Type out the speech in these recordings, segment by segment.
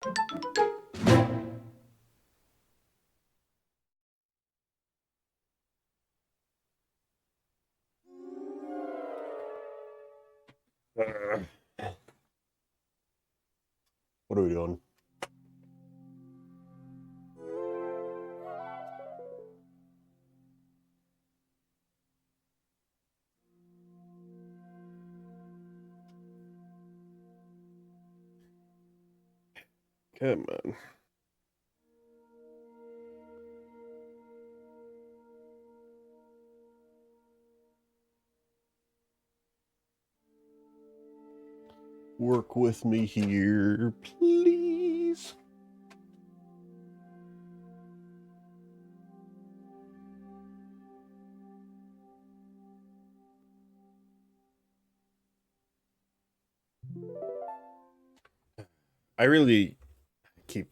What are we doing? Come on. Work with me here, please.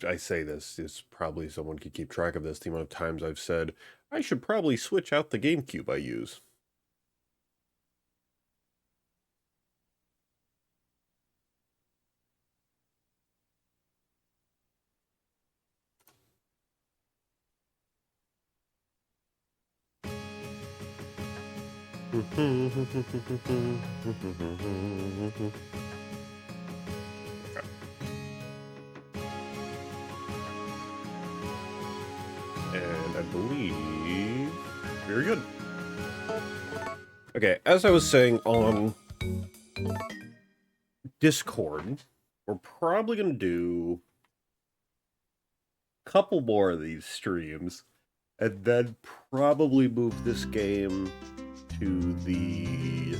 I say this, is probably someone could keep track of this, the amount of times I've said, I should probably switch out the GameCube I use. And I believe very good. Okay, as I was saying on Discord, we're probably going to do a couple more of these streams, and then probably move this game to the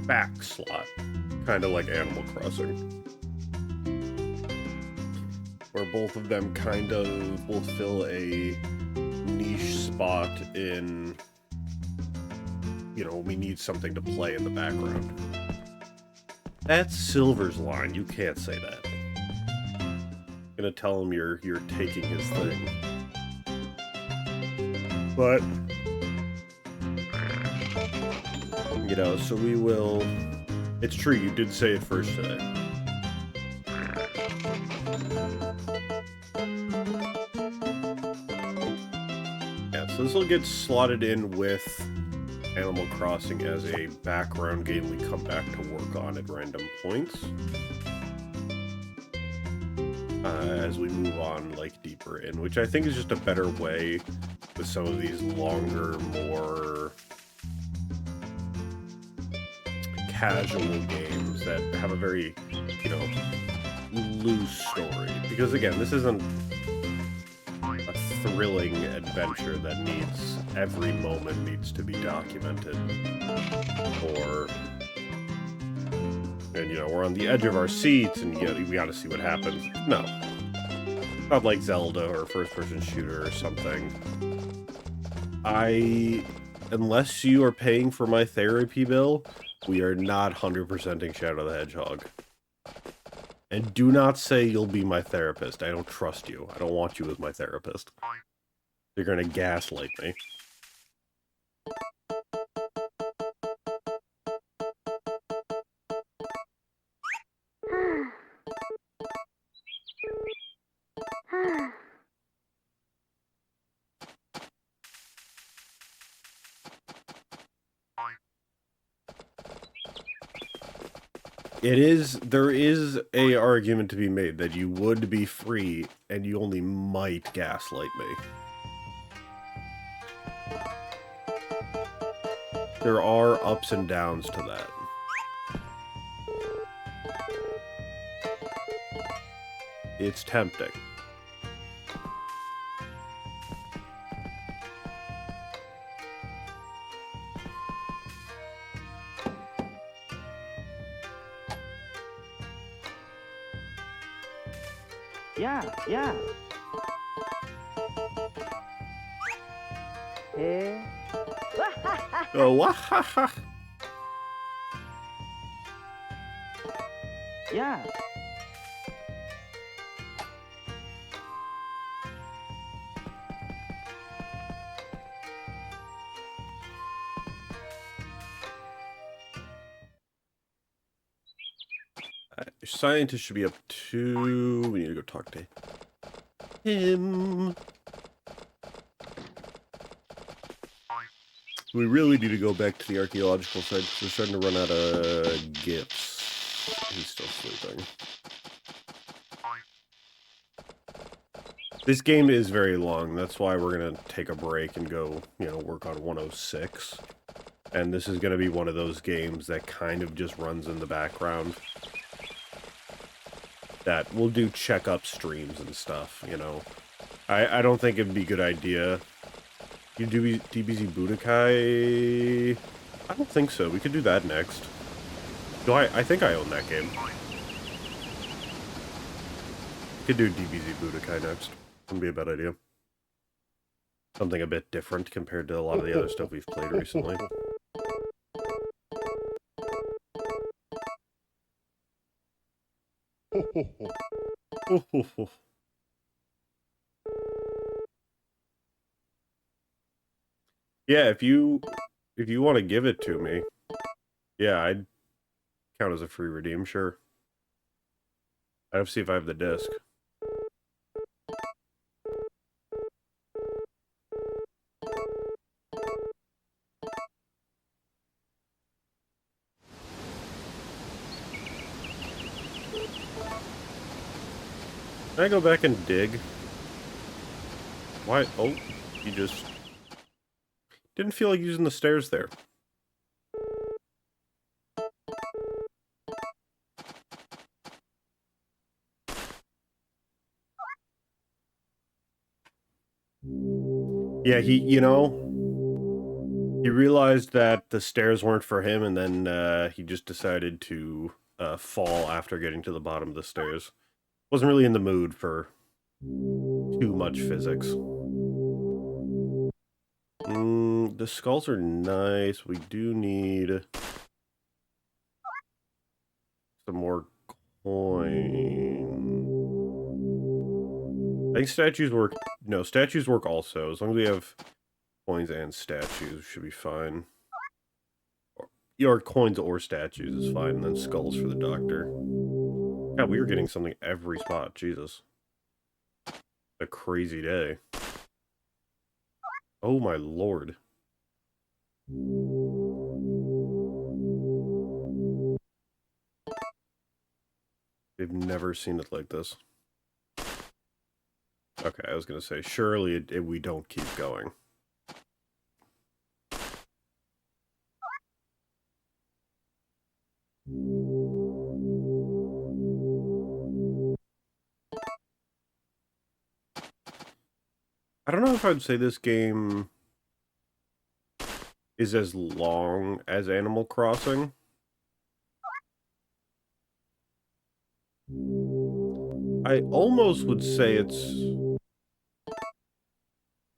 back slot, kind of like Animal Crossing, where both of them kind of both fill a niche spot in, you know, we need something to play in the background. That's Silver's line. You can't say that. I'm gonna tell him you're taking his thing. But you know, so we will. It's true, you did say it first today. Yeah, so this will get slotted in with Animal Crossing as a background game we come back to work on at random points. As we move on, like, deeper in, which I think is just a better way with some of these longer, more casual games that have a very, you know, loose story. Because again, this isn't a thrilling adventure that needs, every moment needs to be documented. And, you know, we're on the edge of our seats and, you know, we gotta see what happens. No. Not like Zelda or a first-person shooter or something. Unless you are paying for my therapy bill, we are not 100%ing Shadow the Hedgehog. And do not say you'll be my therapist. I don't trust you. I don't want you as my therapist. You're gonna gaslight me. There is a argument to be made that you would be free and you only might gaslight me. There are ups and downs to that. It's tempting. Yeah. Eh? Oh, wahaha! Yeah. Scientist should be up to... We need to go talk to him. We really need to go back to the archaeological site because we're starting to run out of gifts. He's still sleeping. This game is very long. That's why we're going to take a break and go, you know, work on 106. And this is going to be one of those games that kind of just runs in the background. That we'll do check-up streams and stuff, you know. I don't think it'd be a good idea. You do DBZ Budokai? I don't think so. We could do that next. I think I own that game. Could do DBZ Budokai next. Wouldn't be a bad idea. Something a bit different compared to a lot of the other stuff we've played recently. Yeah, if you want to give it to me, yeah, I'd count as a free redeem, sure. I'd have to see if I have the disc. Can I go back and dig? Why? Oh, you just... Didn't feel like using the stairs there. Yeah, you know, he realized that the stairs weren't for him, and then he just decided to fall after getting to the bottom of the stairs. Wasn't really in the mood for too much physics. The skulls are nice. We do need some more coin. I think statues work. No, statues work also. As long as we have coins and statues, should be fine. Or coins or statues is fine, and then skulls for the doctor. God, we were getting something every spot. Jesus. A crazy day. Oh my lord. They've never seen it like this. Okay, I was gonna say, surely we don't keep going. I don't know if I'd say this game is as long as Animal Crossing. I almost would say it's...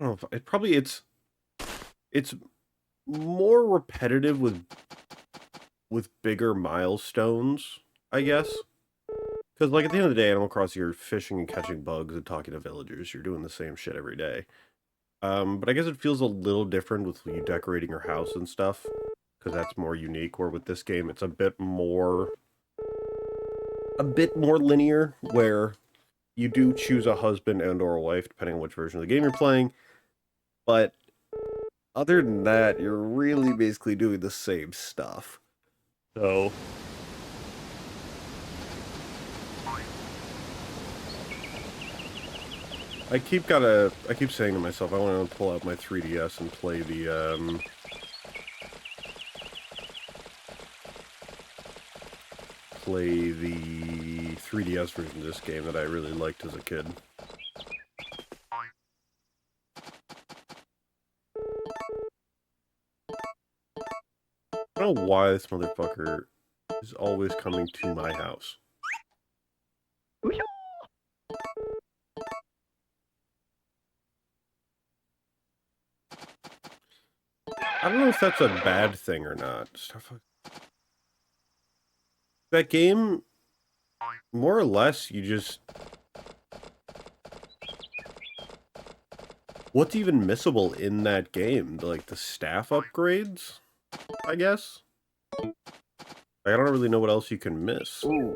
I don't know if it's more repetitive with bigger milestones, I guess. Because, like, at the end of the day, Animal Crossing, you're fishing and catching bugs and talking to villagers. You're doing the same shit every day. But I guess it feels a little different with you decorating your house and stuff. Because that's more unique. Where with this game, it's a bit more linear, where you do choose a husband and or a wife, depending on which version of the game you're playing. But other than that, you're really basically doing the same stuff. So... I keep saying to myself, I want to pull out my 3DS and play the, 3DS version of this game that I really liked as a kid. I don't know why this motherfucker is always coming to my house. I don't know if that's a bad thing or not. Stuff like that game, more or less, you just... What's even missable in that game? Like, the staff upgrades, I guess? I don't really know what else you can miss. Ooh.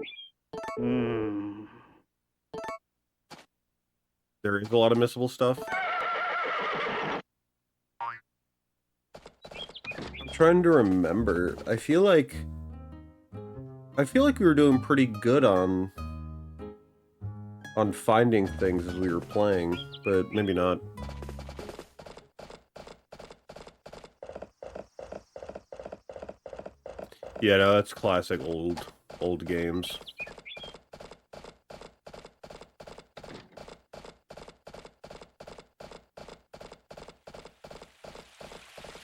There is a lot of missable stuff. I'm trying to remember. I feel like we were doing pretty good on finding things as we were playing, but maybe not. Yeah, no, that's classic old games.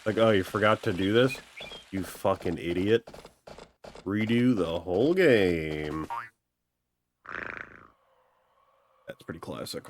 Like, oh, you forgot to do this? You fucking idiot. Redo the whole game. That's pretty classic.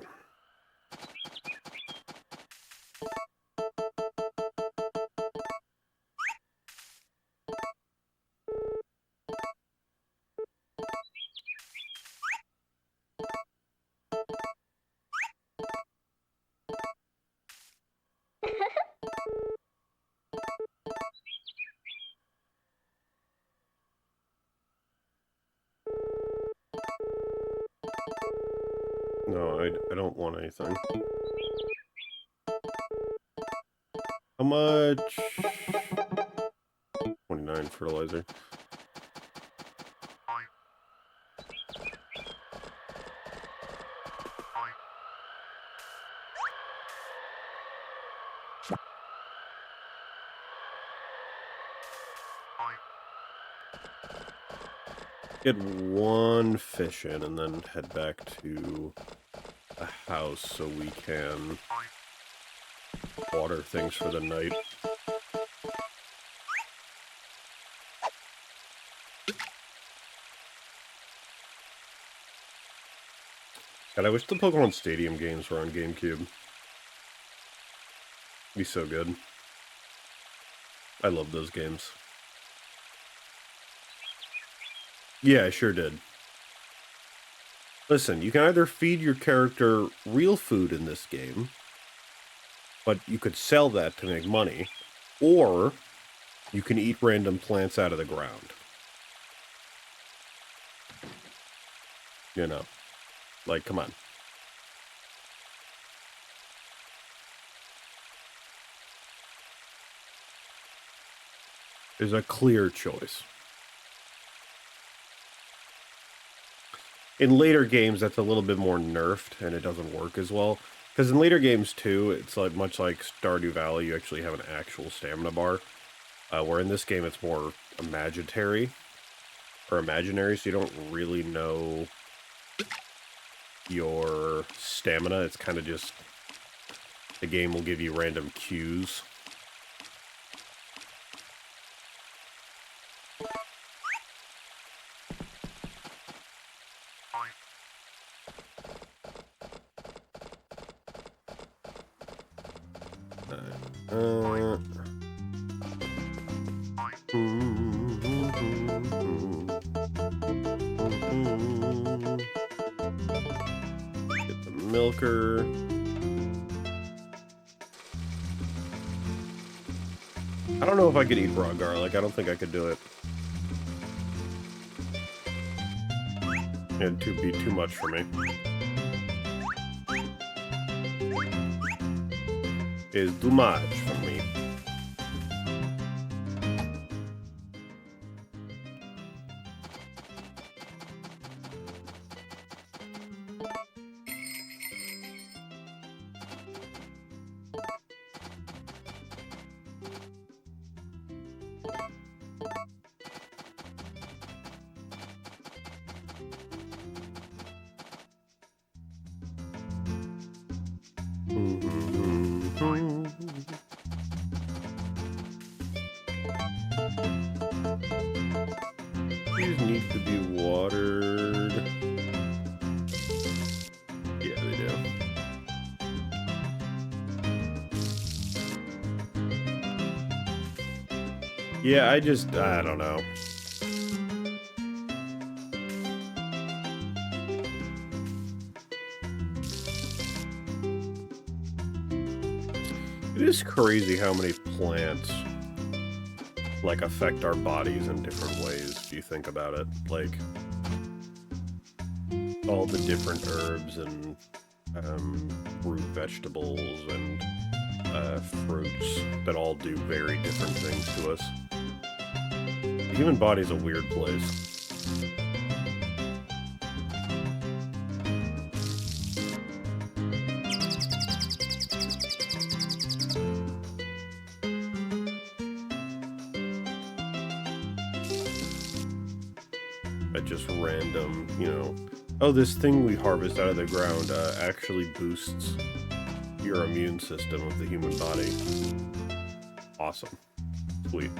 No, I don't want anything. How much? 29 fertilizer. Get one fish in and then head back to a house so we can water things for the night. God, I wish the Pokemon Stadium games were on GameCube. Be so good. I love those games. Yeah, I sure did. Listen, you can either feed your character real food in this game, but you could sell that to make money, or you can eat random plants out of the ground. You know, like, come on. There's a clear choice. In later games, that's a little bit more nerfed, and it doesn't work as well. Because in later games, too, it's like much like Stardew Valley, you actually have an actual stamina bar. Where in this game, it's more imaginary, so you don't really know your stamina. It's kind of just, the game will give you random cues. Get the milker. I don't know if I could eat raw garlic. I don't think I could do it. It'd be too much for me. It's too much for me. These need to be watered. Yeah, they do. Yeah, I don't know. It is crazy how many plants, like, affect our bodies in different ways, if you think about it. Like, all the different herbs and root vegetables and fruits that all do very different things to us. The human body is a weird place. Just random, you know, oh, this thing we harvest out of the ground actually boosts your immune system of the human body. Awesome. Sweet.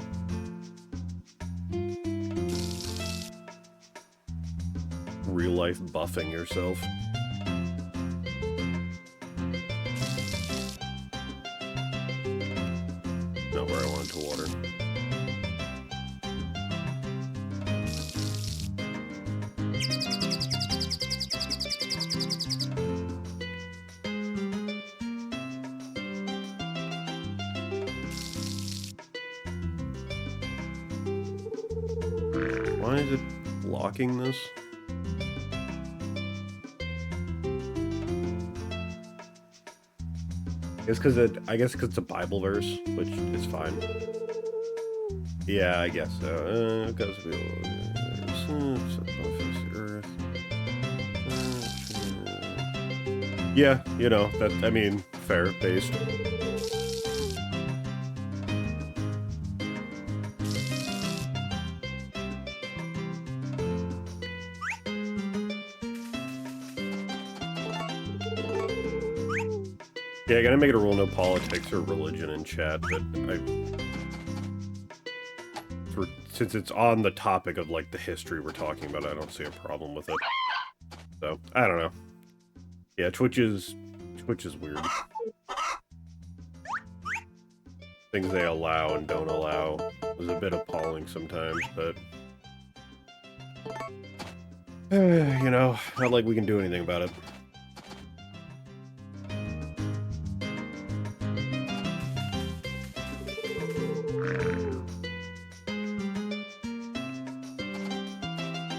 Real life buffing yourself. Not where I wanted to water. Why is it blocking this? I guess because it's a Bible verse, which is fine. Yeah, I guess so. Yeah, you know, that, I mean, fair, based. Yeah, I gotta make it a rule, no politics or religion in chat, but since it's on the topic of, like, the history we're talking about, I don't see a problem with it. So, I don't know. Yeah, Twitch is weird. Things they allow and don't allow is a bit appalling sometimes, but... you know, not like we can do anything about it.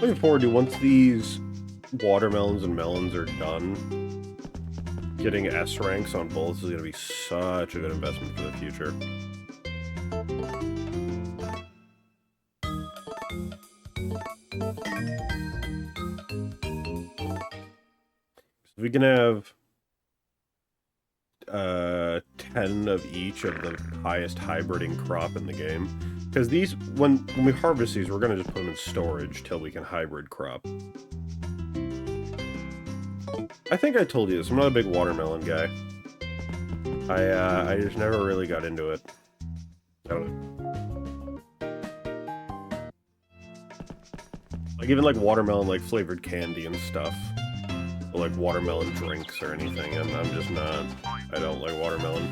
Looking forward to, once these watermelons and melons are done, getting S ranks on both is going to be such a good investment for the future. So we can have 10 of each of the highest hybriding crop in the game. Because these, when we harvest these, we're going to just put them in storage till we can hybrid crop. I think I told you this, I'm not a big watermelon guy. I just never really got into it. Like, even like watermelon, like flavored candy and stuff. Or like watermelon drinks or anything, and I'm just not, I don't like watermelon.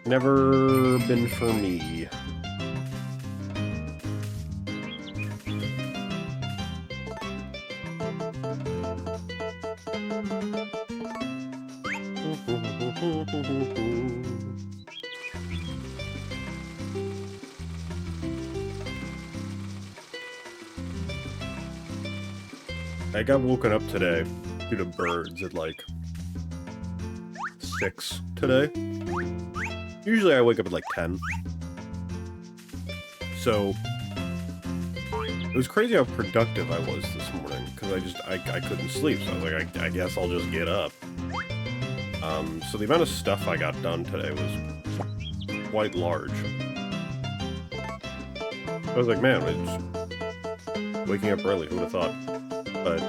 Never been for me. I got woken up today due to birds at like 6 today. Usually I wake up at like 10. So it was crazy how productive I was this morning because I couldn't sleep. So I was like, I guess I'll just get up. So the amount of stuff I got done today was quite large. I was like, man, it's waking up early, who would have thought? But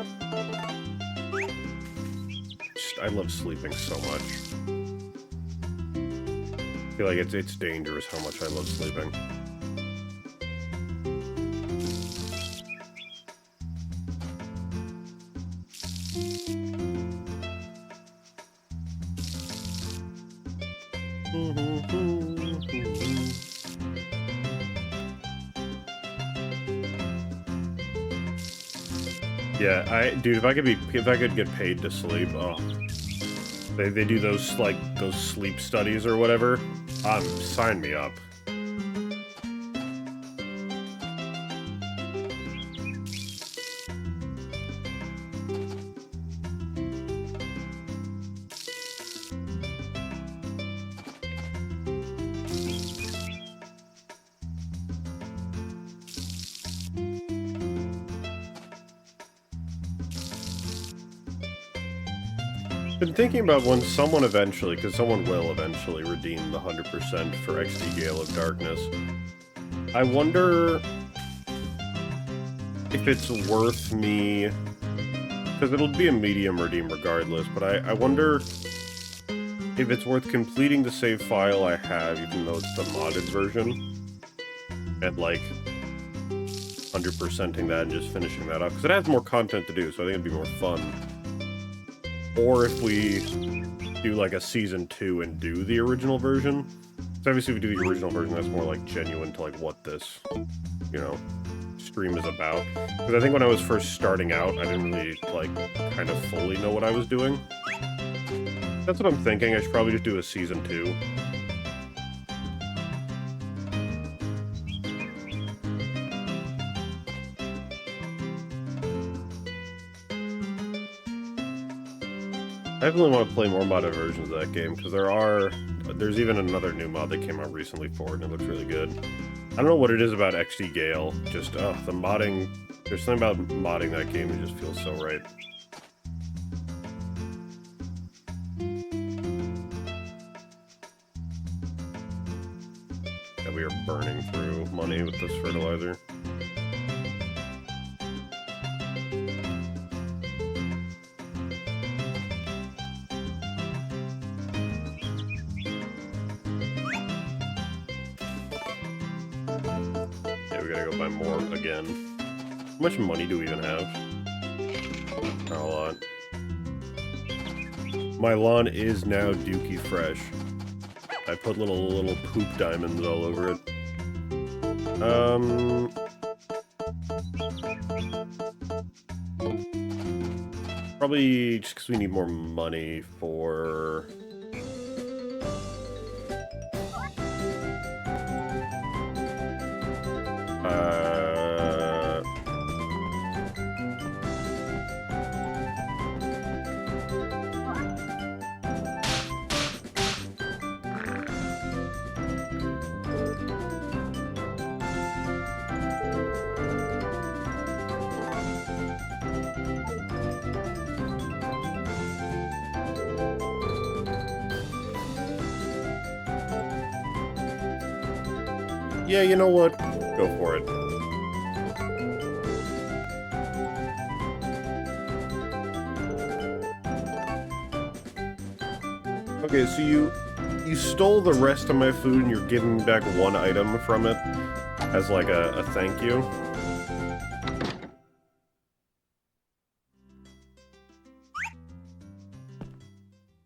I love sleeping so much. I feel like it's dangerous how much I love sleeping. Yeah, dude, if I could get paid to sleep, oh, they do those sleep studies or whatever. Sign me up. Been thinking about when someone eventually, because someone will eventually redeem the 100% for XD Gale of Darkness. I wonder if it's worth me, because it'll be a medium redeem regardless, but I wonder if it's worth completing the save file I have, even though it's the modded version, and like 100%ing that and just finishing that up, because it has more content to do, so I think it'd be more fun. Or if we do like a season 2 and do the original version. So obviously if we do the original version, that's more like genuine to like what this, you know, stream is about. Because I think when I was first starting out, I didn't really like kind of fully know what I was doing. That's what I'm thinking. I should probably just do a season 2. I definitely want to play more modded versions of that game, because there's even another new mod that came out recently for it, and it looks really good. I don't know what it is about XD Gale, just, the modding, there's something about modding that game that just feels so right. Yeah, we are burning through money with this fertilizer. Buy more again. How much money do we even have? Not a lot. My lawn is now dookie fresh. I put little poop diamonds all over it. Probably just because we need more money for... Yeah, you know what? Go for it. Okay, so you stole the rest of my food and you're giving me back one item from it as like a thank you.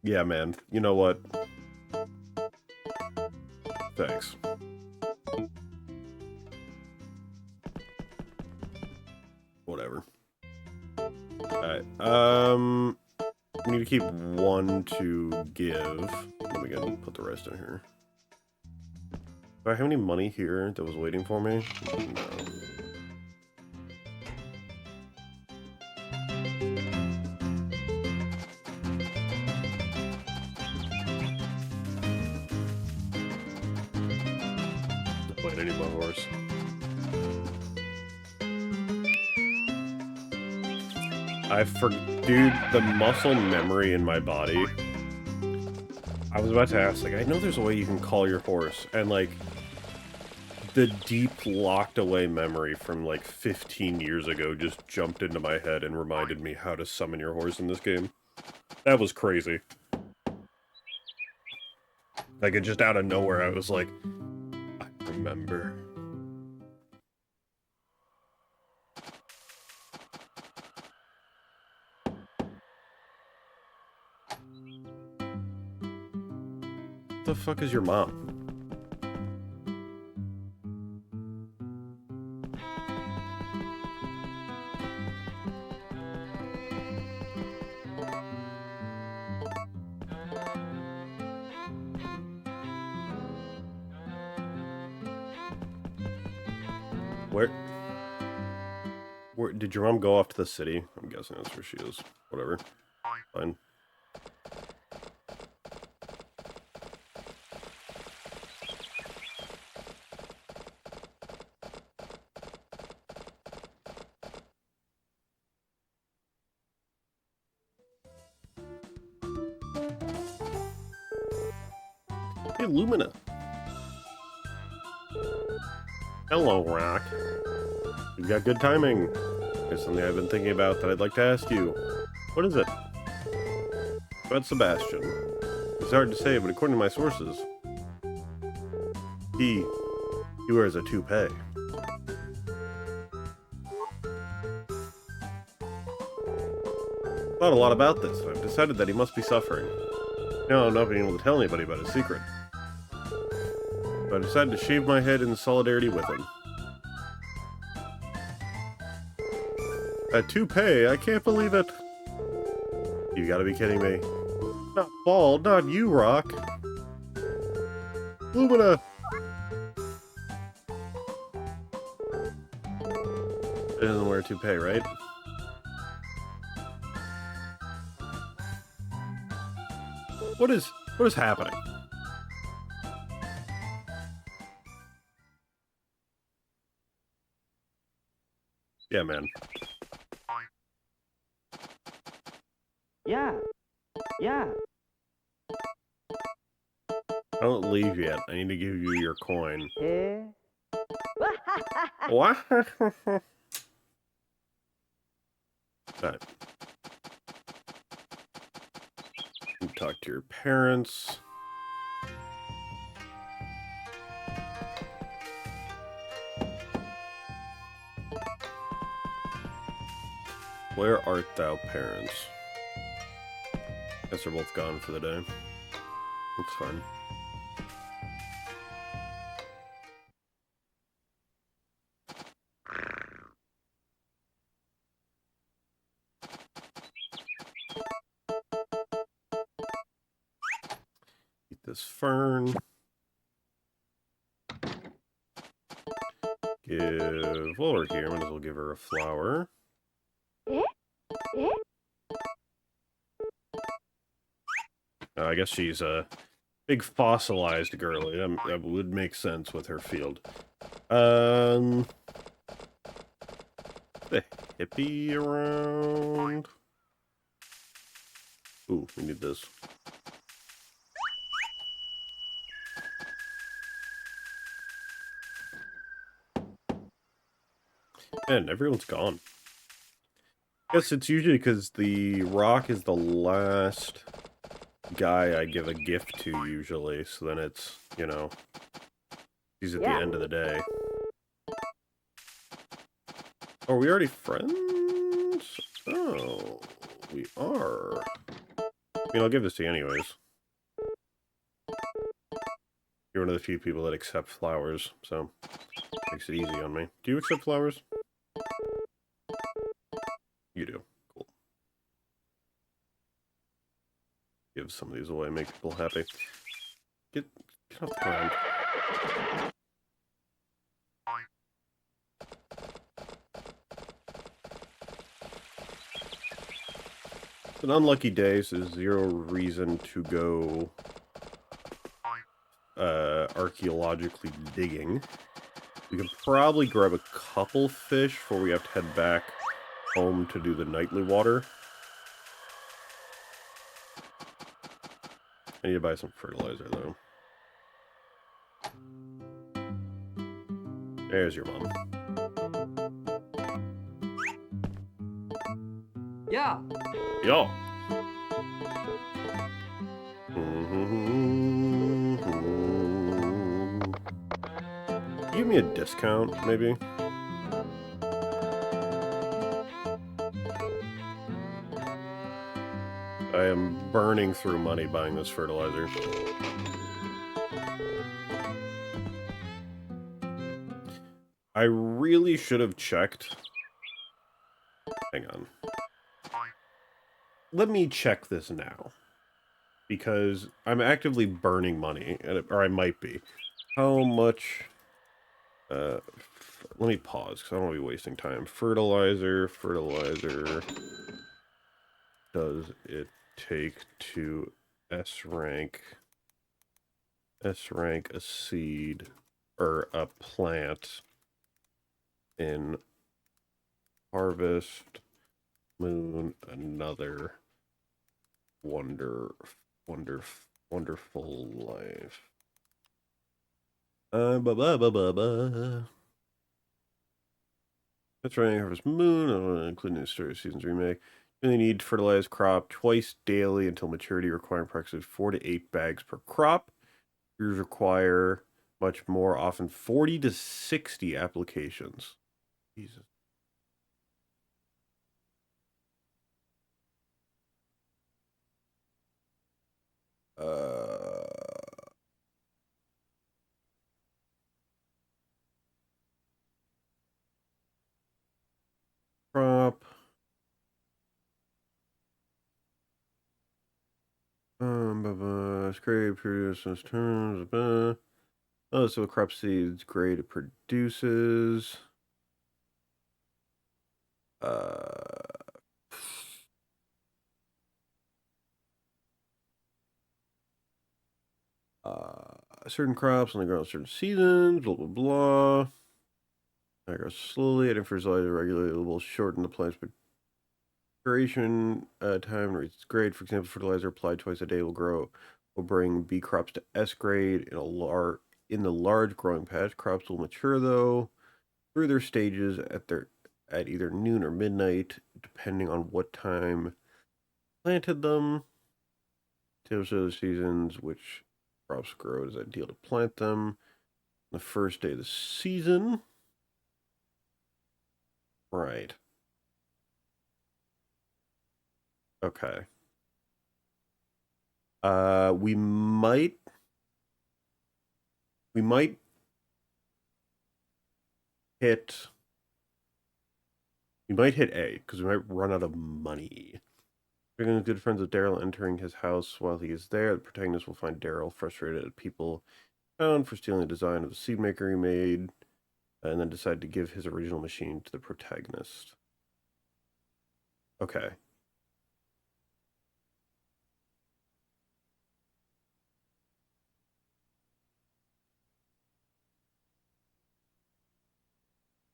Yeah, man. You know what? Thanks. Whatever. Alright, we need to keep one to give. Let me go put the rest in here. Do I have any money here that was waiting for me? No. Playing any my horse. Dude, the muscle memory in my body. I was about to ask, like, I know there's a way you can call your horse, and, like, the deep, locked-away memory from, like, 15 years ago just jumped into my head and reminded me how to summon your horse in this game. That was crazy. Like, it just out of nowhere, I was like, I remember. What the fuck is your mom? Where did your mom go off to the city? I'm guessing that's where she is. Whatever. Fine. Hey, Lumina. Hello, Rock. You've got good timing. There's something I've been thinking about that I'd like to ask you. What is it? About Sebastian. It's hard to say, but according to my sources, he wears a toupee. Thought a lot about this, and I've decided that he must be suffering. Now I'm not being able to tell anybody about his secret. So I decided to shave my head in solidarity with him. A toupee? I can't believe it. You gotta be kidding me. Not bald, not you, Rock. Lumina! He doesn't wear a toupee, right? What is happening? Yeah, man. Yeah. Don't leave yet. I need to give you your coin. Eh? What? Right. You talk to your parents. Where art thou, parents? Guess they're both gone for the day. That's fine. Eat this fern. While we're here, might as well give her a flower. I guess she's a big fossilized girly. That would make sense with her field. The hippie around. Ooh, we need this. Man, everyone's gone. I guess it's usually because the Rock is the last guy I give a gift to, usually. So then it's, you know, he's at the end of the day. Are we already friends? Oh, we are. I mean, I'll give this to you anyways. You're one of the few people that accept flowers, so makes it easy on me. Do you accept flowers? You do. Cool. Give some of these away, make people happy. Get off the ground. An unlucky day, so there's zero reason to go archaeologically digging. We could probably grab a couple fish before we have to head back home to do the nightly water. I need to buy some fertilizer, though. There's your mom. Yeah. Yo! Give me a discount, maybe? I am burning through money buying this fertilizer. I really should have checked. Hang on. Let me check this now. Because I'm actively burning money, or I might be. How much... let me pause, because I don't want to be wasting time. Fertilizer. Does it take to S-rank a seed, or a plant in Harvest Moon another wonderful life? Blah, blah, blah, blah, blah. That's right, Harvest Moon, including the Story Seasons remake. You only need fertilized crop twice daily until maturity, requiring approximately 4 to 8 bags per crop. Yours require much more, often 40 to 60 applications. Jesus. Uh, crop. Scrape produces terms. Oh, so crop seeds grade it produces. Uh, certain crops only grow in certain seasons. Blah blah blah. I grow slowly. Adding fertilizer regularly will shorten the plant's maturation time and reach its grade. For example, fertilizer applied twice a day will bring B crops to S grade in the large growing patch. Crops will mature though through their stages at either noon or midnight, depending on what time planted them. Tables show the seasons which crops grow. It is ideal to plant them the first day of the season. Right. Okay. We might hit we might hit A because we might run out of money. We're good friends with Daryl entering his house while he is there. The protagonist will find Daryl frustrated at people found for stealing the design of the seed maker he made, and then decide to give his original machine to the protagonist. Okay.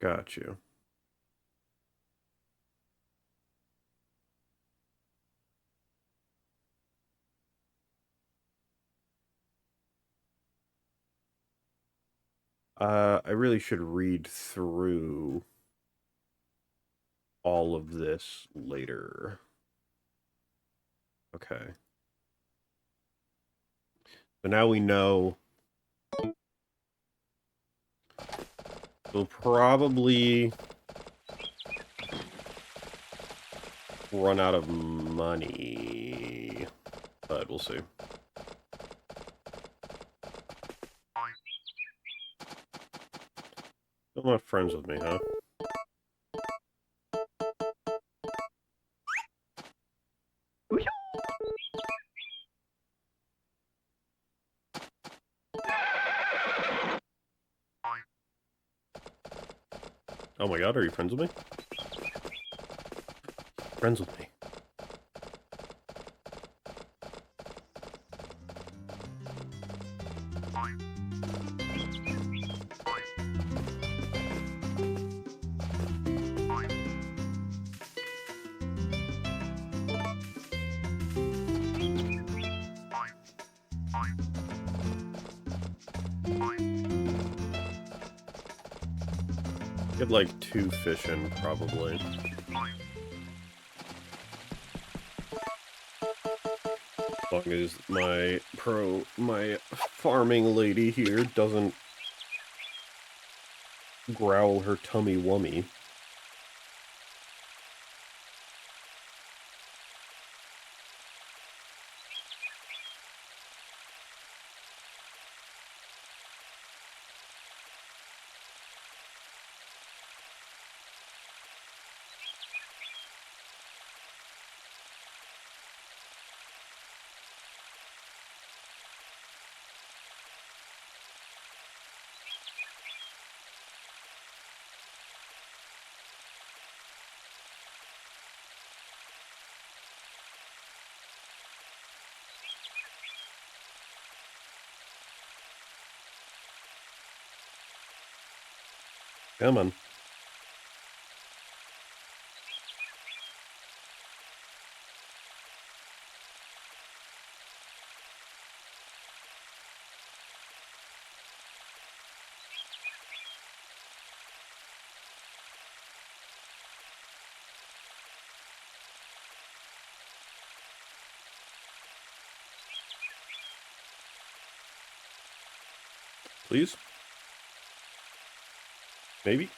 Got you. I really should read through all of this later. Okay. So now we know we'll probably run out of money, but we'll see. Still not friends with me, huh? Oh my god, are you friends with me? Friends with me. Get like 2 fish in, probably. As long as my farming lady here doesn't growl her tummy wummy. Come on. Please? Maybe?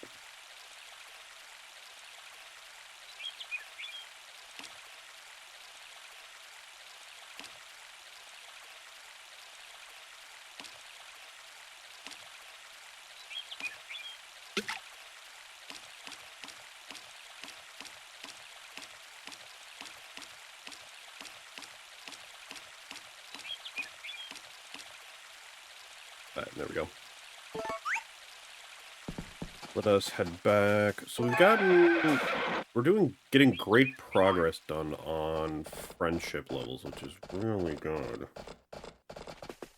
Alright, there we go. Let us head back. So we're getting great progress done on friendship levels, which is really good.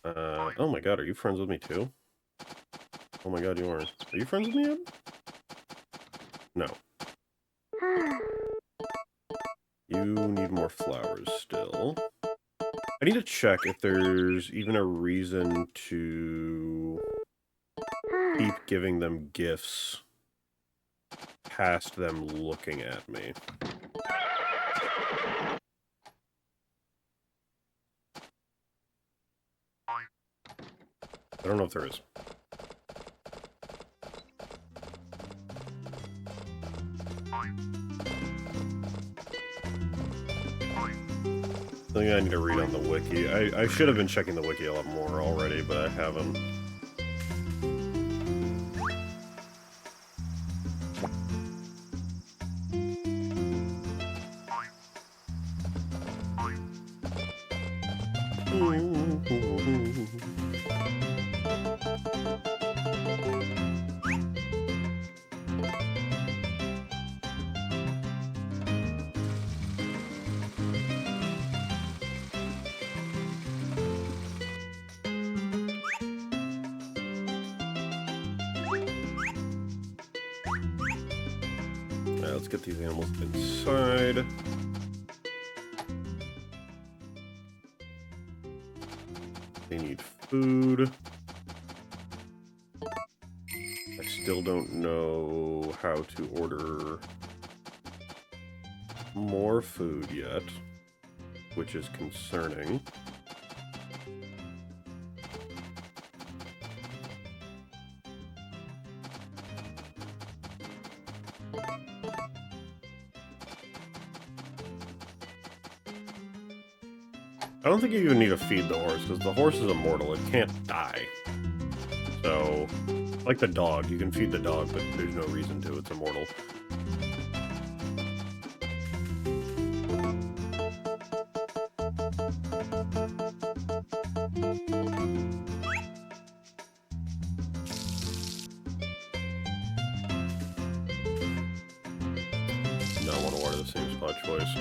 Oh my god, are you friends with me too? Oh my god, you are. Are you friends with me yet? No. You need more flowers still. I need to check if there's even a reason to keep giving them gifts past them looking at me. I don't know if there is. I think I need to read on the wiki. I should have been checking the wiki a lot more already, but I haven't. Alright, let's get these animals inside. They need food. I still don't know how to order more food yet, which is concerning. I don't think you even need to feed the horse, because the horse is immortal. It can't die. So, like the dog, you can feed the dog, but there's no reason to. It's immortal. No, I want to water the same spot twice.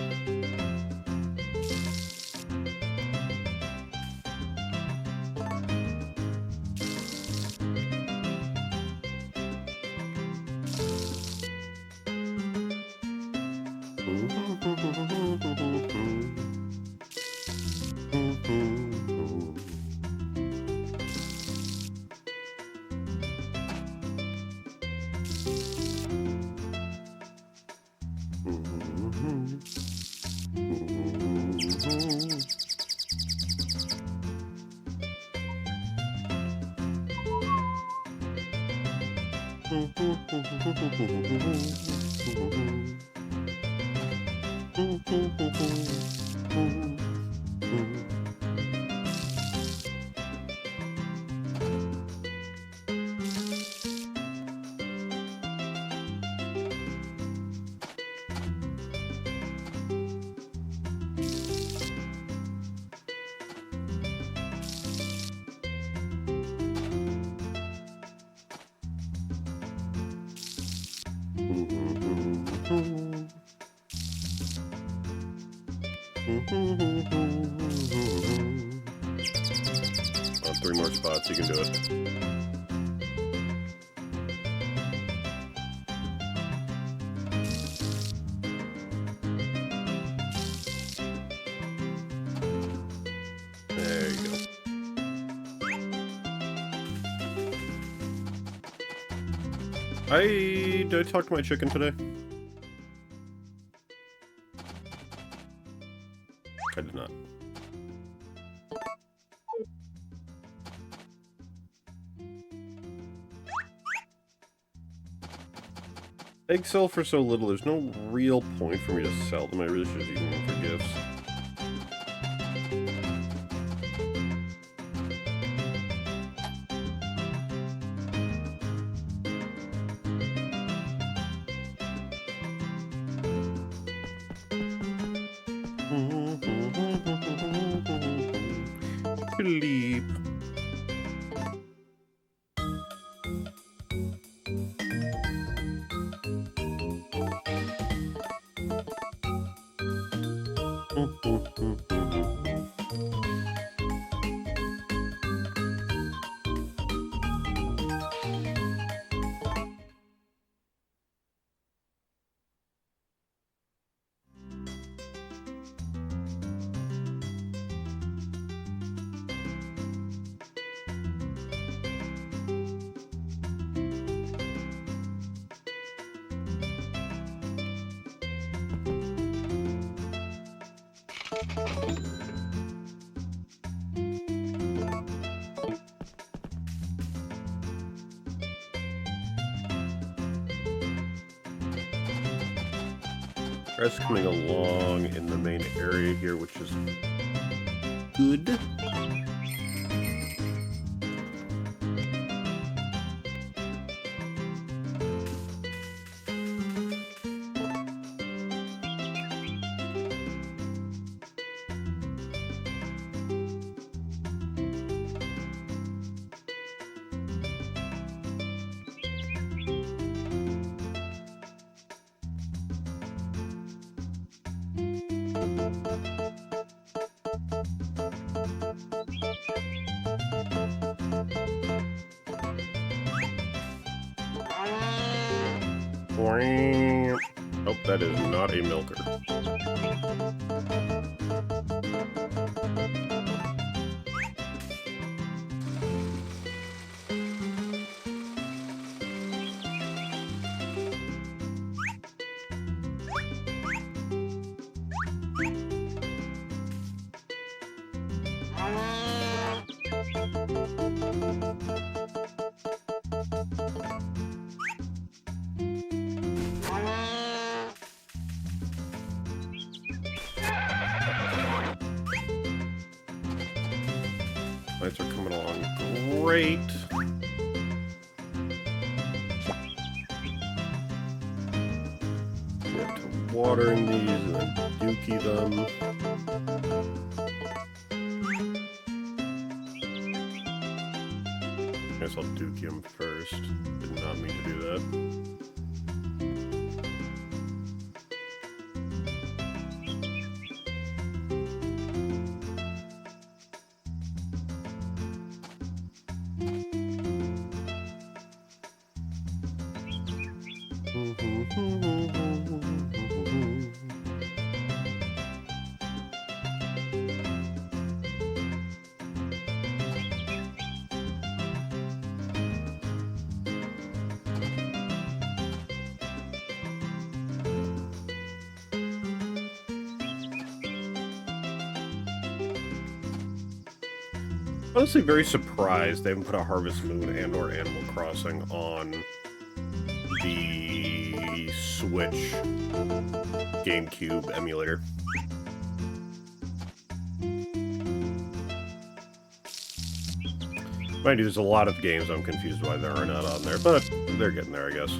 Three more spots, you can do it. There you go. Did I talk to my chicken today? I did not. Eggs sell for so little, there's no real point for me to sell them. I really should have used them for gifts. Sleep. That's coming along in the main area here, which is good. Oh, that is not a milker. Lights are coming along great. Get to watering these and then dookie them. Guess I'll dookie them first. Did not mean to do that. Honestly, very surprised they haven't put a Harvest Moon and or Animal Crossing on the Switch GameCube emulator. Mind you, there's a lot of games I'm confused why they are not on there, but they're getting there, I guess.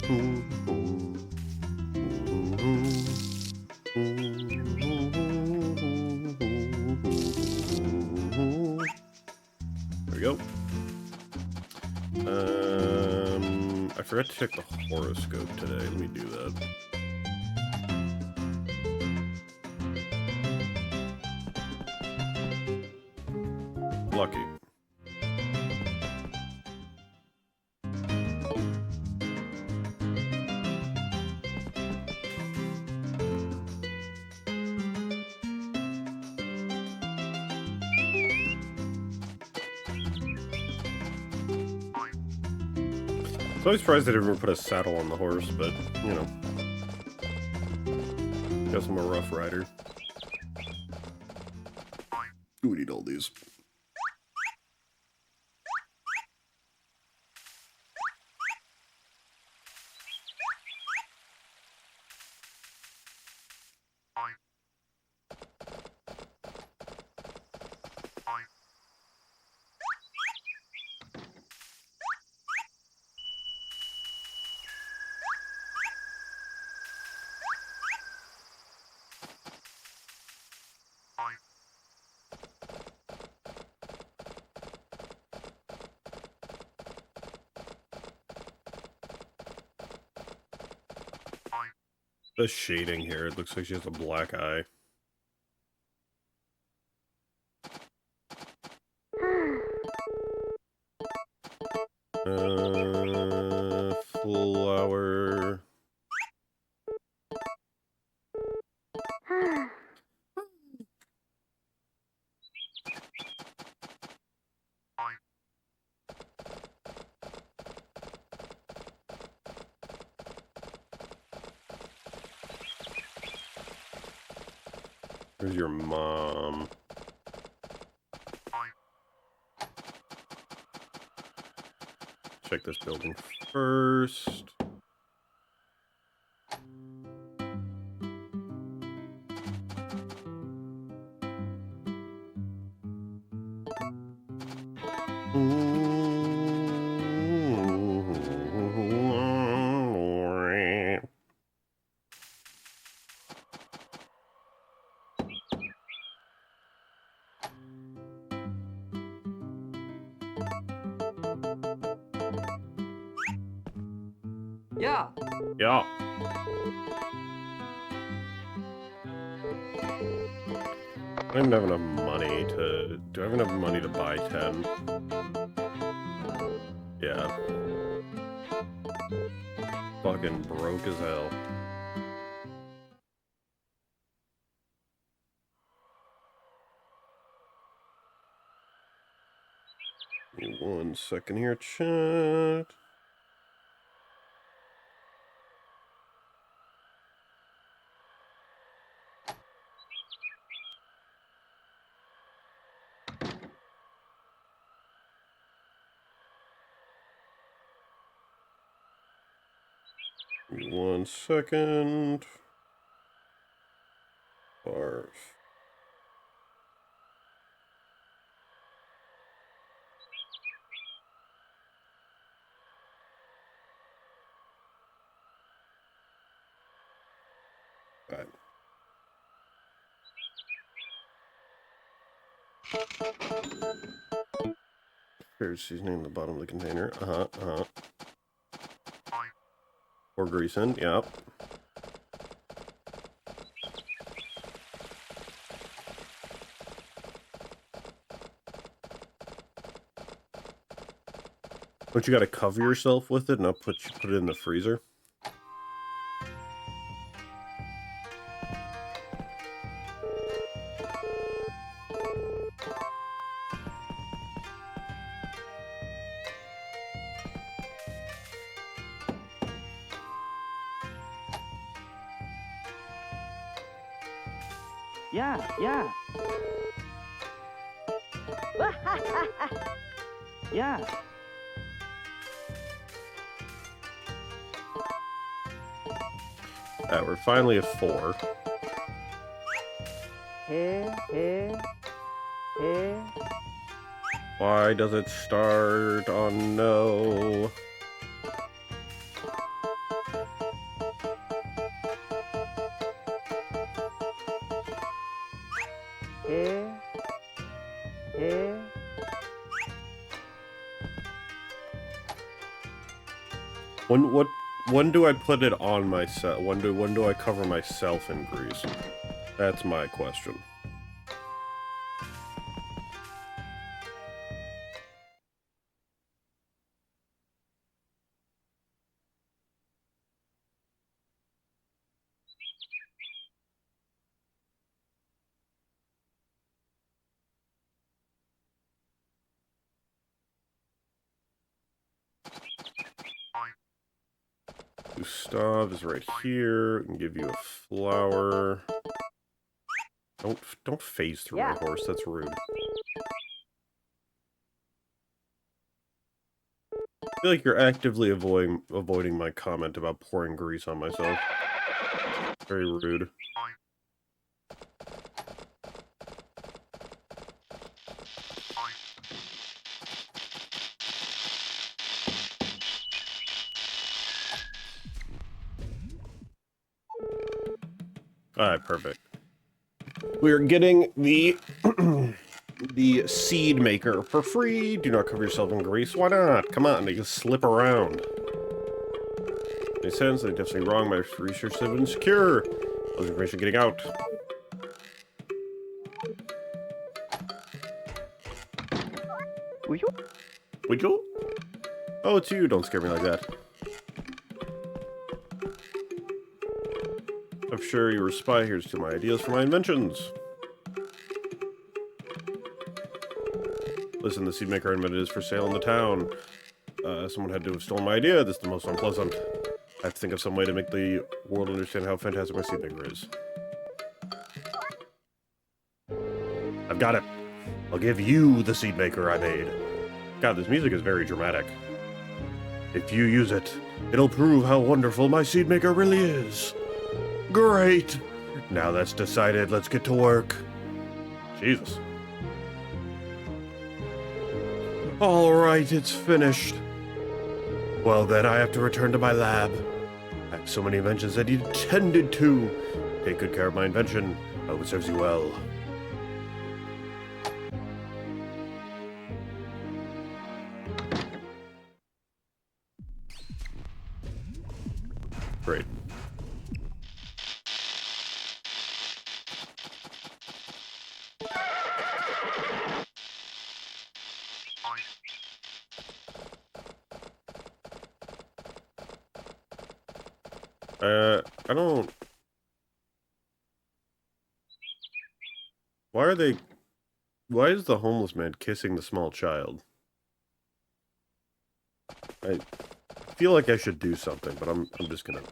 There we go. I forgot to check the horoscope today. Let me do that. Lucky. I was surprised they didn't ever put a saddle on the horse, but, you know. Guess I'm a rough rider. Ooh, we need all these. The shading here, it looks like she has a black eye. Flower. Where's your mom? Check this building first. Yeah. Yeah. I don't even have enough money to... Do I have enough money to buy 10? Yeah. Fucking broke as hell. Give me 1 second here, chat. Give me 1 second. Barf. Alright. Here's seasoning in the bottom of the container. Or greasing, yep. But you gotta cover yourself with it, not put it in the freezer. Yeah, yeah. Yeah. Alright, we're finally at 4. Hey. Why does it start on no? When do I put it on myself? When do I cover myself in grease? That's my question. Gustav is right here. I can give you a flower. Don't phase through my horse. That's rude. I feel like you're actively avoiding my comment about pouring grease on myself. Very rude. Alright, perfect. We're getting the the seed maker for free. Do not cover yourself in grease. Why not? Come on, they can slip around. Makes sense. They're definitely wrong. My research has been secure. Those information getting out. Would you? Would you? Oh, it's you. Don't scare me like that. I'm sure you were a spy. Here's to my ideas for my inventions. Listen, the seed maker I invented is for sale in the town. Someone had to have stolen my idea. This is the most unpleasant. I have to think of some way to make the world understand how fantastic my seed maker is. I've got it. I'll give you the seed maker I made. God, this music is very dramatic. If you use it, it'll prove how wonderful my seed maker really is. Great! Now that's decided, let's get to work. Jesus. Alright, it's finished. Well then, I have to return to my lab. I have so many inventions that need tended to. Take good care of my invention. I hope it serves you well. Great. I don't... Why is the homeless man kissing the small child? I feel like I should do something, but I'm just gonna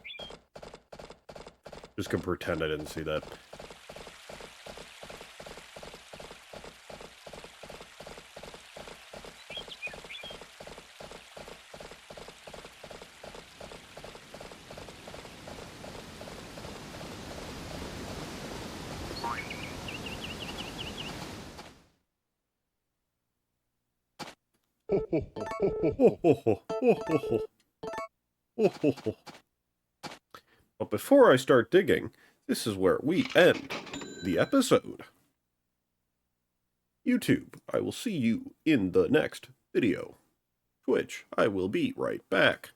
pretend I didn't see that. But before I start digging, this is where we end the episode. YouTube, I will see you in the next video. Twitch, I will be right back.